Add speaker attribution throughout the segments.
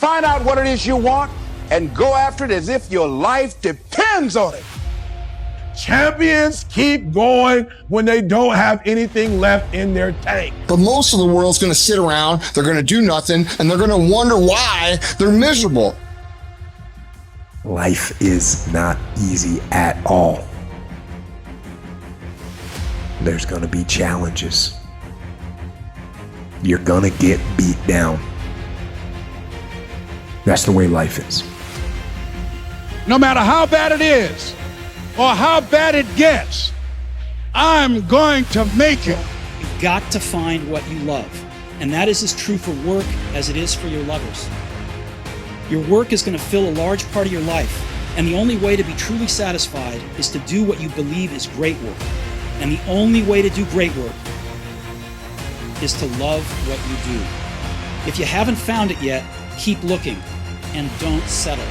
Speaker 1: find out what it is you want and go after it as if your life depends on it.
Speaker 2: Champions keep going when they don't have anything left in their tank.
Speaker 3: But most of the world's gonna sit around, they're gonna do nothing, and they're gonna wonder why they're miserable.
Speaker 4: Life is not easy at all. There's gonna be challenges. You're gonna get beat down. That's the way life is.
Speaker 5: No matter how bad it is, or how bad it gets, I'm going to make it.
Speaker 6: You've got to find what you love. And that is as true for work as it is for your lovers. Your work is going to fill a large part of your life. And the only way to be truly satisfied is to do what you believe is great work. And the only way to do great work is to love what you do. If you haven't found it yet, keep looking and don't settle.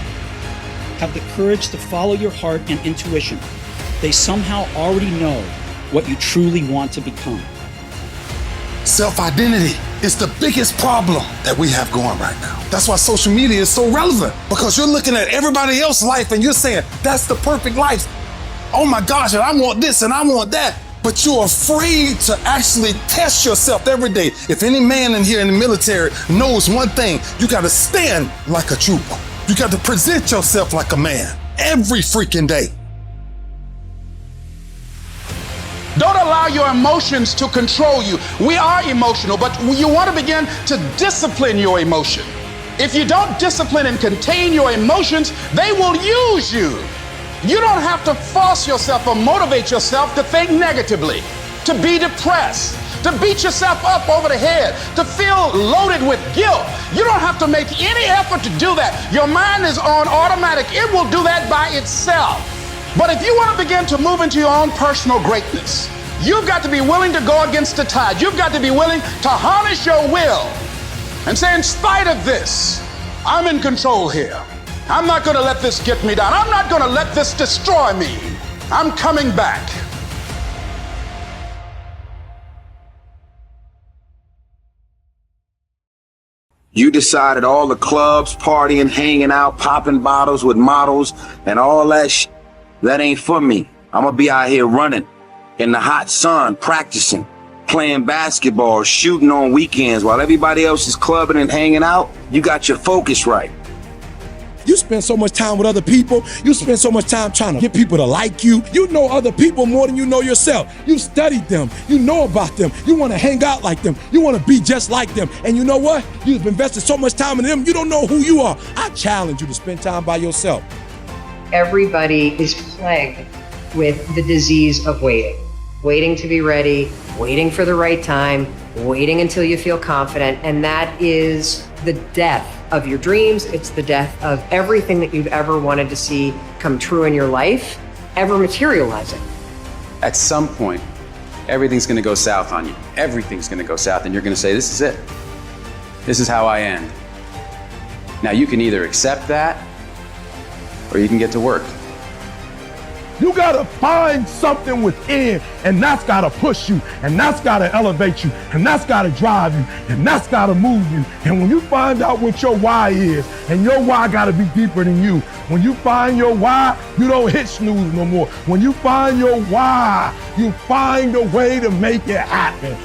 Speaker 6: Have the courage to follow your heart and intuition. They somehow already know what you truly want to become.
Speaker 3: Self-identity is the biggest problem that we have going right now. That's why social media is so relevant, because you're looking at everybody else's life and you're saying, that's the perfect life. Oh my gosh, and I want this and I want that. But you're afraid to actually test yourself every day. If any man in here in the military knows one thing, you gotta stand like a trooper. You got to present yourself like a man every freaking day.
Speaker 1: Don't allow your emotions to control you. We are emotional, but you want to begin to discipline your emotion. If you don't discipline and contain your emotions, they will use you. You don't have to force yourself or motivate yourself to think negatively, to be depressed, to beat yourself up over the head, to feel loaded with guilt. You don't have to make any effort to do that. Your mind is on automatic. It will do that by itself. But if you want to begin to move into your own personal greatness, you've got to be willing to go against the tide. You've got to be willing to harness your will and say, in spite of this, I'm in control here. I'm not going to let this get me down. I'm not going to let this destroy me. I'm coming back.
Speaker 7: You decided all the clubs, partying, hanging out, popping bottles with models and all that shit, that ain't for me. I'm gonna be out here running in the hot sun, practicing, playing basketball, shooting on weekends while everybody else is clubbing and hanging out. You got your focus right.
Speaker 2: You spend so much time with other people. You spend so much time trying to get people to like you. You know other people more than you know yourself. You studied them. You know about them. You want to hang out like them. You want to be just like them. And you know what? You've invested so much time in them, you don't know who you are. I challenge you to spend time by yourself.
Speaker 8: Everybody is plagued with the disease of waiting. Waiting to be ready, waiting for the right time, waiting until you feel confident. And that is the death of your dreams. It's the death of everything that you've ever wanted to see come true in your life, ever materializing.
Speaker 9: At some point, everything's gonna go south on you. Everything's gonna go south, and you're gonna say, this is it. This is how I end. Now you can either accept that, or you can get to work.
Speaker 2: You gotta find something within, and that's gotta push you, and that's gotta elevate you, and that's gotta drive you, and that's gotta move you. And when you find out what your why is, and your why gotta be deeper than you, when you find your why, you don't hit snooze no more. When you find your why, you find a way to make it happen.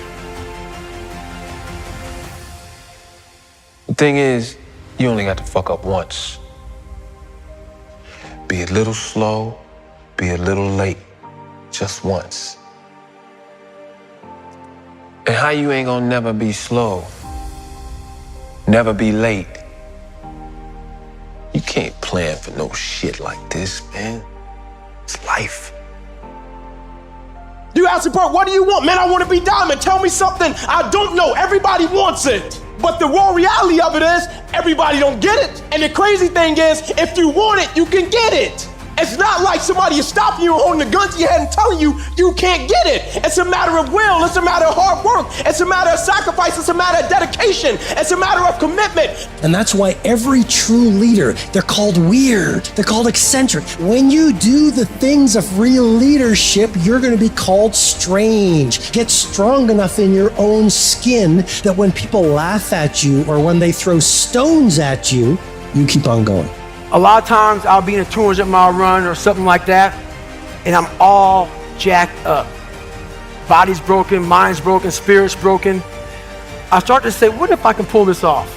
Speaker 10: The thing is, you only got to fuck up once. Be a little slow, be a little late, just once. And how you ain't gonna never be slow, never be late? You can't plan for no shit like this, man. It's life.
Speaker 11: You ask the part, what do you want? Man, I want to be diamond. Tell me something I don't know. Everybody wants it. But the raw reality of it is, everybody don't get it. And the crazy thing is, if you want it, you can get it. It's not like somebody is stopping you, holding a gun to your head and telling you you can't get it. It's a matter of will. It's a matter of hard work. It's a matter of sacrifice. It's a matter of dedication. It's a matter of commitment.
Speaker 12: And that's why every true leader, they're called weird. They're called eccentric. When you do the things of real leadership, you're going to be called strange. Get strong enough in your own skin that when people laugh at you or when they throw stones at you, you keep on going.
Speaker 13: A lot of times I'll be in a 200-mile run or something like that, and I'm all jacked up. Body's broken, mind's broken, spirit's broken. I start to say, what if I can pull this off?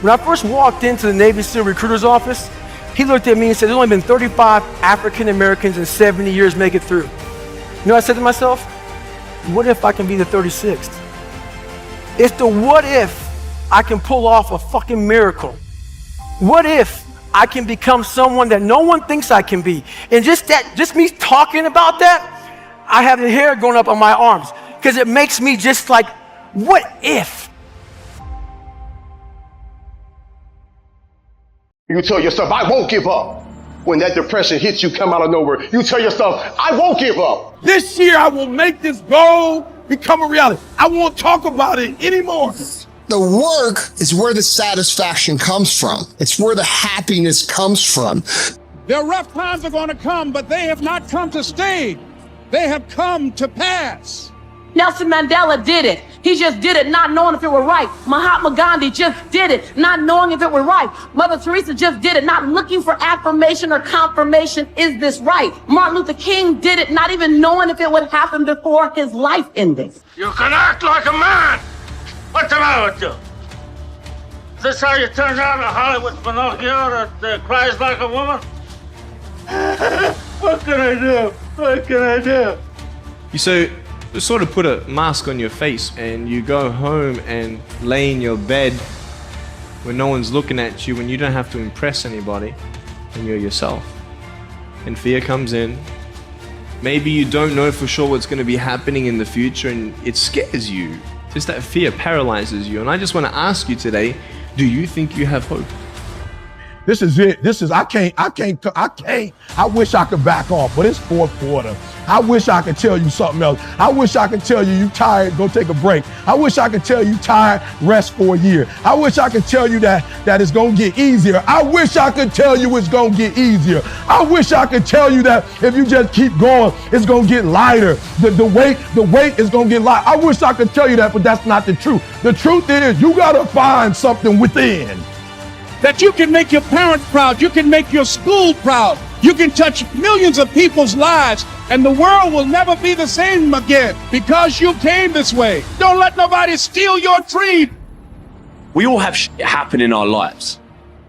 Speaker 13: When I first walked into the Navy SEAL recruiter's office, he looked at me and said, there's only been 35 African Americans in 70 years make it through. You know what I said to myself? What if I can be the 36th? It's the what if I can pull off a fucking miracle. What if I can become someone that no one thinks I can be? And just me talking about that, I have the hair going up on my arms because it makes me just like, what if?
Speaker 14: You tell yourself, I won't give up. When that depression hits you, come out of nowhere, you tell yourself, I won't give up.
Speaker 2: This year, I will make this goal become a reality. I won't talk about it anymore.
Speaker 15: The work is where the satisfaction comes from. It's where the happiness comes from.
Speaker 5: Their rough times are going to come, but they have not come to stay. They have come to pass.
Speaker 16: Nelson Mandela did it. He just did it not knowing if it were right. Mahatma Gandhi just did it not knowing if it were right. Mother Teresa just did it not looking for affirmation or confirmation. Is this right? Martin Luther King did it not even knowing if it would happen before his life ended.
Speaker 17: You can act like a man. What's the matter with you? Is this how you turn out a Hollywood Pinocchio that cries like a woman? What can I do? What can I do?
Speaker 18: You sort of put a mask on your face and you go home and lay in your bed when no one's looking at you, when you don't have to impress anybody and you're yourself. And fear comes in. Maybe you don't know for sure what's going to be happening in the future and it scares you. Just that fear paralyzes you. And I just want to ask you today, do you think you have hope?
Speaker 2: This is it. I wish I could back off, but it's fourth quarter. I wish I could tell you something else. I wish I could tell you tired, go take a break. I wish I could tell you tired, rest for a year. I wish I could tell you that it's gonna get easier. I wish I could tell you it's gonna get easier. I wish I could tell you that if you just keep going, it's gonna get lighter. The weight is gonna get light. I wish I could tell you that, but that's not the truth. The truth is you gotta find something within.
Speaker 5: That you can make your parents proud, you can make your school proud, you can touch millions of people's lives, and the world will never be the same again because you came this way. Don't let nobody steal your dream.
Speaker 19: We all have shit happen in our lives,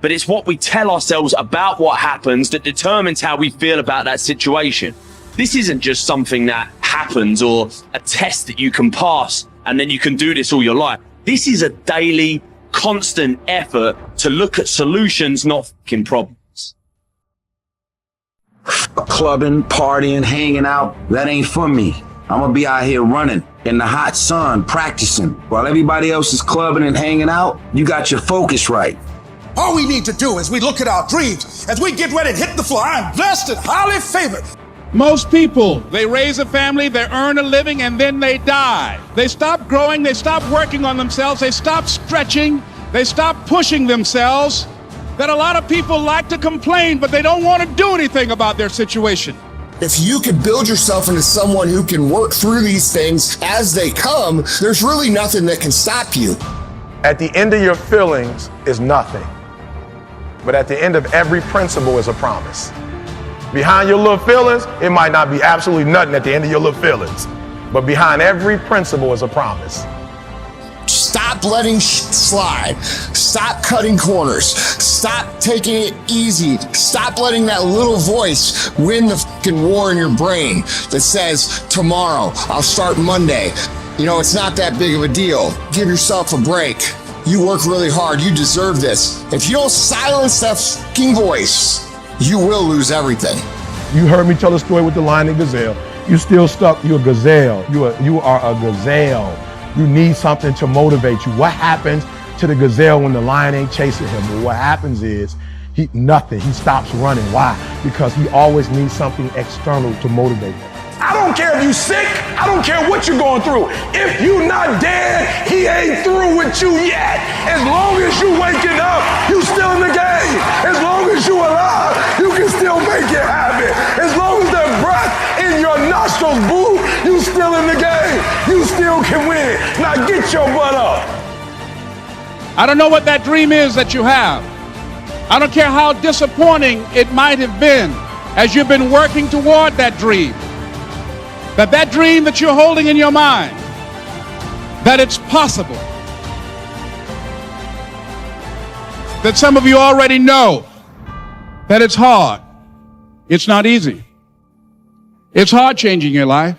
Speaker 19: but it's what we tell ourselves about what happens that determines how we feel about that situation. This isn't just something that happens or a test that you can pass and then you can do this all your life. This is a daily, constant effort to look at solutions, not fucking problems.
Speaker 7: Clubbing, partying, hanging out, that ain't for me. I'm gonna be out here running in the hot sun, practicing. While everybody else is clubbing and hanging out, you got your focus right.
Speaker 3: All we need to do is we look at our dreams as we get ready to hit the floor. I'm blessed and highly favored.
Speaker 5: Most people, they raise a family, they earn a living, and then they die. They stop growing, they stop working on themselves, they stop stretching, they stop pushing themselves. That a lot of people like to complain, but they don't want to do anything about their situation.
Speaker 15: If you can build yourself into someone who can work through these things as they come, there's really nothing that can stop you.
Speaker 2: At the end of your feelings is nothing, but at the end of every principle is a promise. Behind your little feelings, it might not be absolutely nothing at the end of your little feelings, but behind every principle is a promise.
Speaker 15: Stop letting slide. Stop cutting corners. Stop taking it easy. Stop letting that little voice win the fucking war in your brain that says, tomorrow, I'll start Monday. You know, it's not that big of a deal. Give yourself a break. You work really hard. You deserve this. If you don't silence that fucking voice, you will lose everything.
Speaker 2: You heard me tell the story with the lion and gazelle. You still stuck. You're a gazelle. You are a gazelle. You need something to motivate you. What happens to the gazelle when the lion ain't chasing him? Well, what happens is Nothing. He stops running. Why? Because he always needs something external to motivate him.
Speaker 20: I don't care if you sick. I don't care what you're going through. If you not dead, he ain't through with you yet. As long as you waking up, you still in the game. As long as you alive, you can still make it happen. As long as that breath in your nostrils, boo, you still in the game. You still can win. Now get your butt up.
Speaker 5: I don't know what that dream is that you have. I don't care how disappointing it might have been as you've been working toward that dream. That dream that you're holding in your mind, that it's possible. That some of you already know that it's hard. It's not easy. It's hard changing your life.